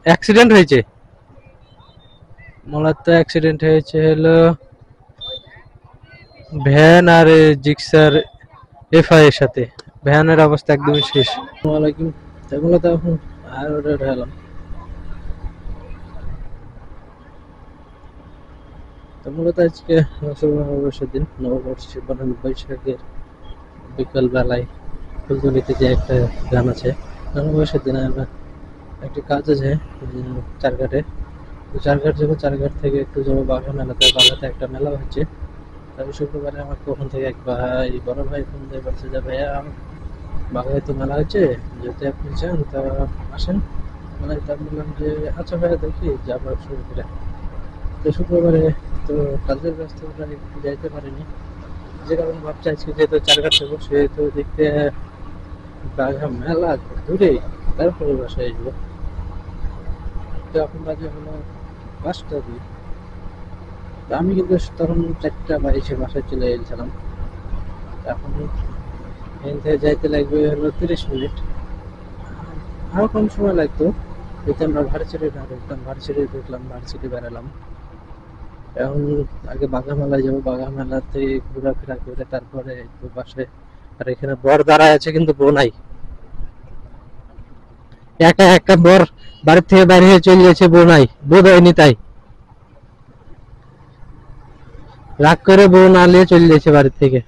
Accident হয়েছে, মূলত accident হয়েছে হলো ভ্যান আর জিক্সার এফআই এর সাথে। ভ্যানের অবস্থা একদমই শেষ। ওয়ালাইকুম। এগুলো তো এখন আর ওটা ঢালাম। তো মূলত আজকে নববর্ষের দিন, নববর্ষে বৈশাখের বিকাল বেলায় ফুলতলিতে যে একটা গান আছে, নববর্ষের দিন একটি কাজ আছে চারঘাটে। তো চারঘাট যাবো, চারঘাট থেকে একটু যাবো বাঘা মেলাতে। বাঘাতে একটা মেলা হচ্ছে। তবে শুক্রবারে আমার ওখান থেকে এক ভাই, বড় ভাই ফোন দিয়ে বলছে যে ভাইয়া বাঘায় তো মেলা হচ্ছে, যদি আপনি চান তা আসেন। মানে তা বললাম যে আচ্ছা ভাইয়া দেখি যাবো শুরু করে। তো শুক্রবারে তো কাজের ব্যস্ততায় একটু যাইতে পারিনি, যে কারণে ভাবছি আজকে যেহেতু চারঘাট যাবো সেহেতু দেখতে বাঘা মেলা দূরে, তারপরে বাসায় আসবো। তো এখন বাজে হলো 5টা 2। তো আমি কিন্তু তখন 4টা 22-এ বাসায় চলে গেছিলাম। এখন এখান থেকে যাইতে লাগবে হলো 30 মিনিট, আরো কম সময় লাগতো যদি আমরা ভার্সিটি না ঢুকতাম। ভার্সিটি ঢুকলাম, ভার্সিটি বেড়ালাম। এখন আগে বাঘা মেলায় যাবো, বাঘা মেলাতে ঘোরাফেরা করে তারপরে একটু বাসায়। আর এখানে বর দাঁড়ায় আছে কিন্তু বউ নাই, একা একা বর বাড়ি থেকে বাইরে হয়ে চলে গেছে, বউ নাই, বউ দেয়নি তাই রাগ করে বউ না নিয়ে চলে গেছে বাড়ি থেকে।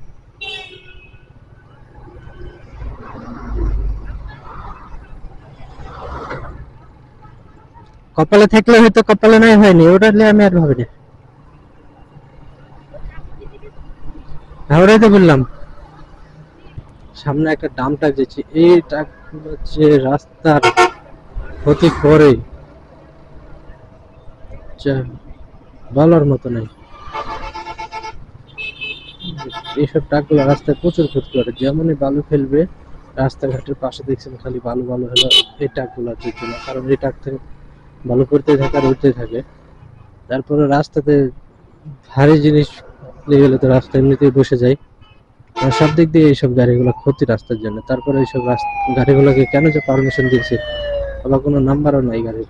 কপালে থাকলে হয়তো, কপালে নাই হয়নি, ওটা নিয়ে আমি আর ভাবিনি। ওটাই তো বললাম, সামনে একটা ডাম ট্রাক যাচ্ছে, এই ট্রাক হচ্ছে রাস্তার ক্ষতি করে বলার মতো নাই। এইসব ট্রাকগুলো রাস্তায় প্রচুর ক্ষতি করে, যেমনই বালু ফেলবে রাস্তাঘাটের পাশে দেখছেন খালি বালু বালু হলো এই ট্রাকগুলোর জন্য। কারণ এই ট্রাক থেকে বালু পড়তেই থাকে আর উঠতেই থাকে। তারপরে রাস্তাতে ভারী জিনিস নিয়ে গেলে তো রাস্তা এমনিতেই বসে যায়। সব দিক দিয়ে এইসব গাড়িগুলো ক্ষতি রাস্তার জন্য। তারপরে এইসব গাড়িগুলোকে কেন যে পারমিশন দিয়েছে, আবার কোনো নাম্বারও নাই গাড়ির,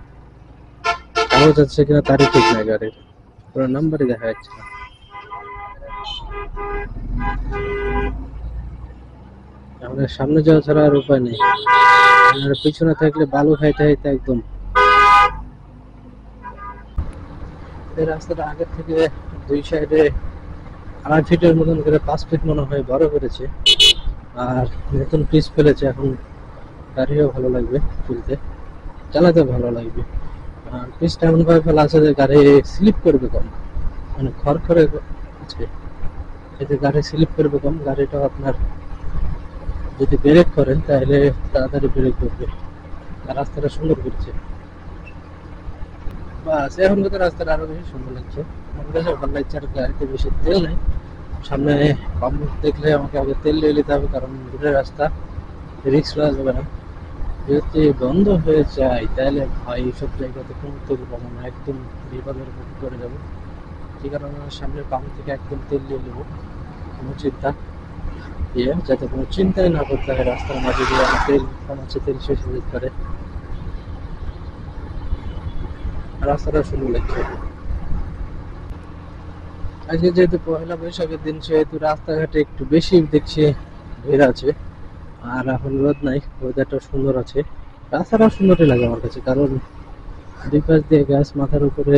কাগজ আছে কিনা তারই ঠিক নাই গাড়ির, কোনো নাম্বারই দেখা যাচ্ছে না। আমাদের সামনে যাওয়া ছাড়া আর উপায় নেই, আর পিছনে থাকলে বালু খাইতে খাইতে একদম। এই রাস্তাটা আগের থেকে 2 সাইডে 2.5 ফিটের মতন করে 5 ফিট মনে হয় বড় করেছে, আর নতুন পিচ ফেলেছে। এখন গাড়িও ভালো লাগবে তুলতে, চালাতে ভালো লাগবে। আর পিচটা এমন ভাবে ফেলা আছে যে গাড়ি স্লিপ করবে কম, মানে খড়খড়ে আছে, এতে গাড়ি স্লিপ করবে কম। গাড়িটা আপনার যদি ব্রেক করেন তাহলে তাড়াতাড়ি ব্রেক করবে। আর রাস্তাটা সুন্দর করেছে, বাস এখন কিন্তু রাস্তাটা আরো বেশি সুন্দর লাগছে। আমার কাছে ভালো লাগছে, আর গাড়িতে বেশি তেল নেই। সামনে পাম্প দেখলে আমাকে আগে তেল নিয়ে নিতে হবে, কারণ দূরের রাস্তা, রিস্ক নেওয়া যাবে না। যদি বন্ধ হয়ে যায় তাহলে ভাই সব জায়গাতে কোনো তেল পাবো না, একদম বিপদের মুখে পড়ে যাবো। যে কারণে সামনের পাম্প থেকে একদম তেল নিয়ে নেবো, কোনো চিন্তা যাতে কোনো চিন্তাই না করতে হয় রাস্তার মাঝে দিয়ে আমার তেল কমাচ্ছে, তেল শেষ হয়ে যেতে পারে। রাস্তাটা সুন্দর লাগছে। আজকে যেহেতু পয়লা বৈশাখের দিন সেহেতু রাস্তাঘাটে একটু বেশি দেখছি ভিড় আছে। আর এখন রোদ নাই, ওয়েদারটা সুন্দর আছে, রাস্তাটা সুন্দরই লাগে আমার কাছে, কারণ দুই পাশ দিয়ে গাছ, মাথার উপরে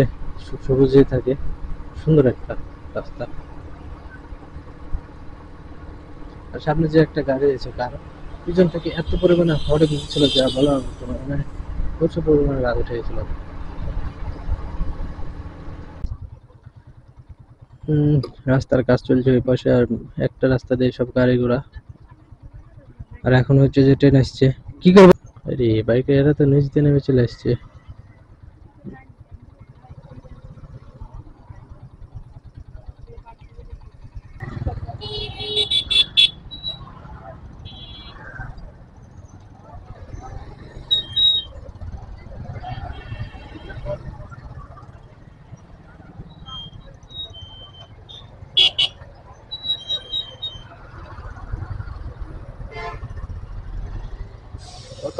সবুজই থাকে, সুন্দর একটা রাস্তা। আর সামনে যে একটা গাড়ি আছে, কার পিছন থেকে এত পরিমাণে হর্ন দিচ্ছিল যা বলার মতো না, মানে প্রচুর পরিমাণে রাগ উঠে গেছিল। রাস্তার কাজ চলছে ওই পাশে, আর একটা রাস্তা দিয়ে সব গাড়ি ঘোড়া। আর এখন হচ্ছে যে ট্রেন আসছে, কি করবো। আরে বাইকে এরা তো নিচ দিয়ে নেমে চলে আসছে।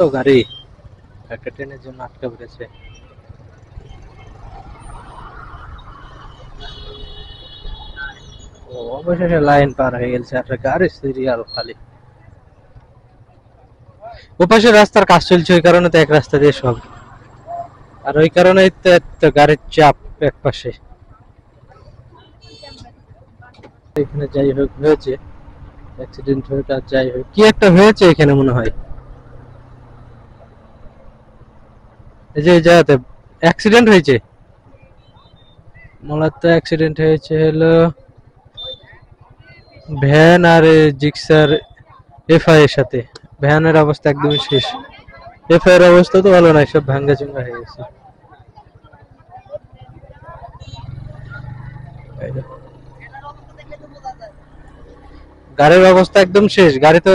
কত গাড়ি, একটা ট্রেনের জন্য আটকা পড়েছে। ও অবশেষে লাইন পার হয়ে গেছে, আর গাড়ি সিরিয়াল খালি। ওপাশে রাস্তার কাজ চলছে, ওই কারণে তো এক রাস্তা দিয়ে সব, আর ওই কারণেই তো এত গাড়ির চাপ এক পাশে। এখানে যাই হোক হয়েছে অ্যাক্সিডেন্ট হয়ে, আর যাই হোক কি একটা হয়েছে এখানে মনে হয়। এই যে এই জায়গাতে অ্যাক্সিডেন্ট হয়েছে, মূলত অ্যাক্সিডেন্ট হয়েছে হলো ভ্যান আর জিক্সার এফআই এর সাথে। ভ্যানের অবস্থা একদমই শেষ, এফআই এর অবস্থা তো ভালো নাই, সব ভাঙ্গা চুঙ্গা হয়ে গেছে। গাড়ির অবস্থা একদম শেষ, গাড়ি তো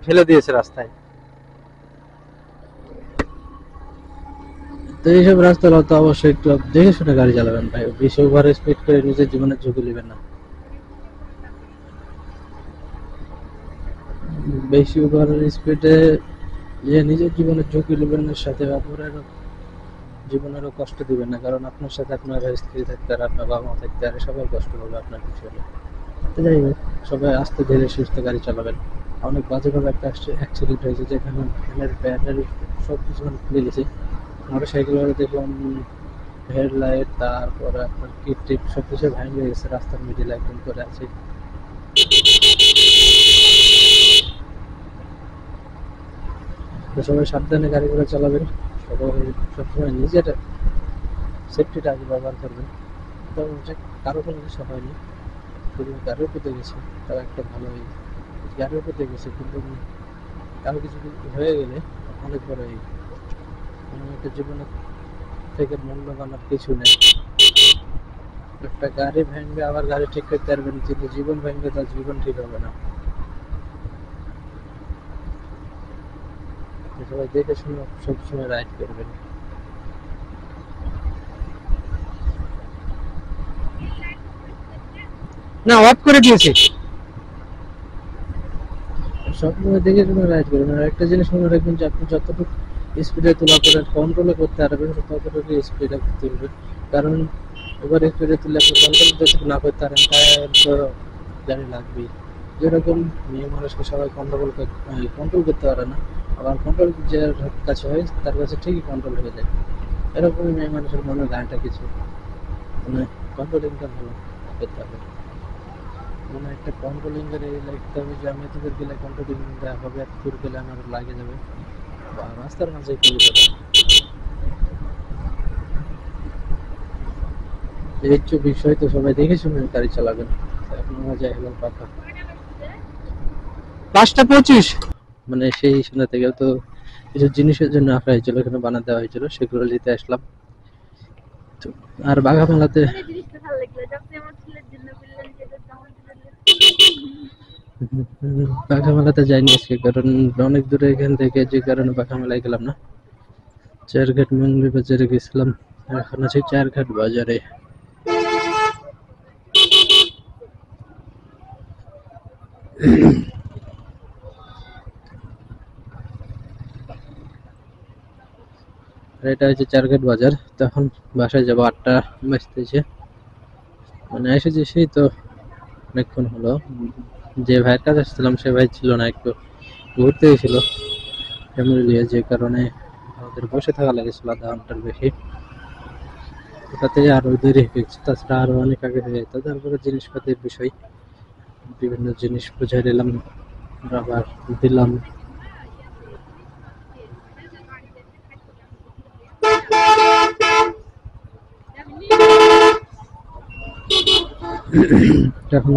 ফেলে দিয়েছে রাস্তায়। তো এইসব রাস্তার তো অবশ্যই একটু দেখে শুনে গাড়ি চালাবেন ভাই, বেশি ওভার স্পিড করে নিজের জীবনের ঝুঁকি নেবেন না। বেশি ওভার স্পিডে নিজের জীবনের ঝুঁকি নেবেন, সাথে অপরেরও জীবনেরও কষ্ট দিবেন না, কারণ আপনার সাথে আপনার স্ত্রী থাকতে আর আপনার বাবা মা থাকতে আর সবাই কষ্ট করবে আপনার কিছু হলে। তো যাই হোক, সবাই আস্তে ধীরে সুস্থ গাড়ি চালাবেন। অনেক বাজেভাবে একটা অ্যাক্সিডেন্ট হয়েছে, যেখানে ভ্যানের ব্যাটারি সব কিছু খুলে গেছে। মোটরসাইকেল দেখলাম হেডলাইট, তারপরে আপনার কিট টিপ সব কিছু ভেঙে গেছে, রাস্তার মিডিল একদম করে আছে। তো সবাই সাবধানে গাড়ি ঘোড়া চালাবেন, সবাই সবসময় নিজের সেফটিটা আগে ব্যবহার করবেন। তো কারো কোনো কিছু হয়নি, শুধু গাড়ির উপরে গেছে, তাও একটা ভালো হয়েছে, গাড়ির উপরে গেছে, কিন্তু কারো কিছু হয়ে গেলে অনেক বড় এই একটা জীবনের থেকে মূল্যবান আর কিছু নেই। একটা গাড়ি ভাঙবে আবার গাড়ি ঠিক করতে পারবেন, কিন্তু জীবন ভাঙবে তার জীবন ঠিক হবে না। সবাই দেখে শুনে সবসময় রাইড করবেন। না, অফ করে দিয়েছি। সবসময় দেখে শুনে রাইড করবেন। আর একটা জিনিস মনে রাখবেন যে আপনি যতটুকু স্পিডে তোলা করে কন্ট্রোলে করতে পারবেন, ততটুকু স্পিডে তুলবেন। কারণ ওভার স্পিডে তুললে আপনি কন্ট্রোল যতটুকু না করতে পারেন, তার তো গাড়ি লাগবেই। যেরকম মেয়ে মানুষকে সবাই কন্ট্রোল করতে পারে না, আবার কন্ট্রোল যার কাছে হয় তার কাছে ঠিকই কন্ট্রোল হয়ে যায়। এরকমই মেয়ে মানুষের মনে গাড়িটা কিছু মানে কন্ট্রোলিংটা ভালো করতে হবে। মানে একটা কন্ট্রোলিং এর লিখতে হবে যে আমি এতদূর গেলে কন্ট্রোলিং হবে, এতদূর গেলে আমার লাগে যাবে, বা রাস্তার মাঝে গুলি করে। এই হচ্ছে বিষয়, তো সবাই দেখে শুনে গাড়ি চালাবেন। আপনারা যাই হলো পাকা 5টা 25, মানে সেই সন্ধ্যা থেকে তো কিছু জিনিসের জন্য রাখা হয়েছিল, এখানে বানা দেওয়া হয়েছিল, সেগুলো নিতে আসলাম। তো আর বাঘা মেলাতে বাঘা মেলাতে যাইনি আজকে, কারণ অনেক দূরে এখান থেকে, যে কারণে বাঘা মেলায় গেলাম না। চারঘাট মঙ্গলি বাজারে গেছিলাম, এখন আছি চারঘাট বাজারে। এটা হচ্ছে চারঘাট বাজার। তখন বাসায় যাবো, 8টা বাজতেছে, মানে এসেছি সেই তো অনেকক্ষণ হলো। যে ভাইয়ের কাছে আসছিলাম সে ভাই ছিল না, একটু ঘুরতে গেছিল ফ্যামিলি নিয়ে, যে কারণে আমাদের বসে থাকা লেগেছিল আধা ঘন্টার বেশি। ওটাতে আরো দেরি হয়ে গেছে, তাছাড়া আরো অনেক আগে হয়ে যেত। তারপরে জিনিসপাতির বিষয়, বিভিন্ন জিনিস বুঝাই দিলাম, আবার দিলাম। এখন